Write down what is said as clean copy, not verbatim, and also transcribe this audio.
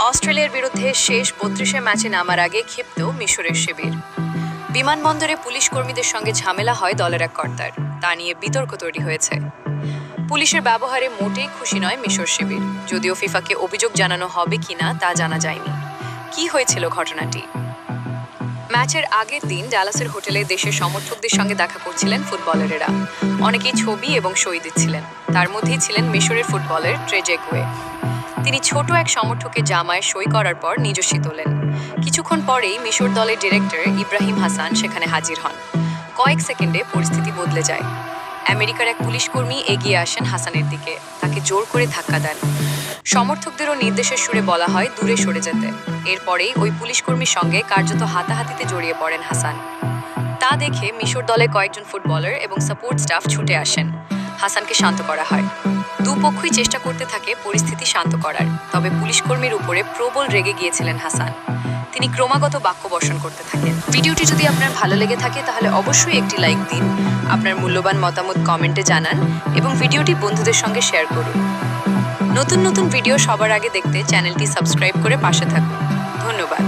অস্ট্রেলিয়ার বিরুদ্ধে শেষ ৩২ ম্যাচে নামার আগে ক্ষিপ্ত মিশরের শিবির। বিমানবন্দরে পুলিশ কর্মীদের সঙ্গে ঝামেলা হয় দলের এক কর্তার, তা নিয়ে বিতর্ক তৈরি হয়েছে। পুলিশের ব্যবহারে মোটেই খুশি নয় মিশর শিবির, যদিও ফিফাকে অভিযোগ জানানো হবে কিনা তা জানা যায়নি। কি হয়েছিল ঘটনাটি? ম্যাচের আগের দিন ডালাসের হোটেলে দেশের সমর্থকদের সঙ্গে দেখা করছিলেন ফুটবলারেরা। অনেকেই ছবি এবং সই দিচ্ছিলেন। তার মধ্যেই ছিলেন মিশরের ফুটবলার ট্রেজেগুয়ে। তিনি ছোট এক সমর্থকের জামায় সই করার পর নিজস্বী তোলেন। কিছুক্ষণ পরেই মিশর দলের ডিরেক্টর ইব্রাহিম হাসান সেখানে হাজির হন। কয়েক সেকেন্ডে পরিস্থিতি বদলে যায়। আমেরিকার এক পুলিশ কর্মী এগিয়ে আসেন হাসানের দিকে, তাকে জোর করে ধাক্কা দেন। সমর্থকদেরও নির্দেশের সুরে বলা হয় দূরে সরে যেতে। এরপরেই ওই পুলিশ কর্মীর সঙ্গে কার্যত হাতাহাতিতে জড়িয়ে পড়েন হাসান। তা দেখে মিশর দলে কয়েকজন ফুটবলার এবং সাপোর্ট স্টাফ ছুটে আসেন। হাসানকে শান্ত করা হয়। দুপক্ষই চেষ্টা করতে থাকে পরিস্থিতি শান্ত করার, তবে পুলিশ কর্মীর উপরে প্রবল রেগে গিয়েছিলেন হাসান। তিনি ক্রমাগত বাক্য বর্ষণ করতে থাকেন। ভিডিওটি যদি আপনার ভালো লেগে থাকে তাহলে অবশ্যই একটি লাইক দিন, আপনার মূল্যবান মতামত কমেন্টে জানান এবং ভিডিওটি বন্ধুদের সঙ্গে শেয়ার করুন। নতুন নতুন ভিডিও সবার আগে দেখতে চ্যানেলটি সাবস্ক্রাইব করে পাশে থাকুন। ধন্যবাদ।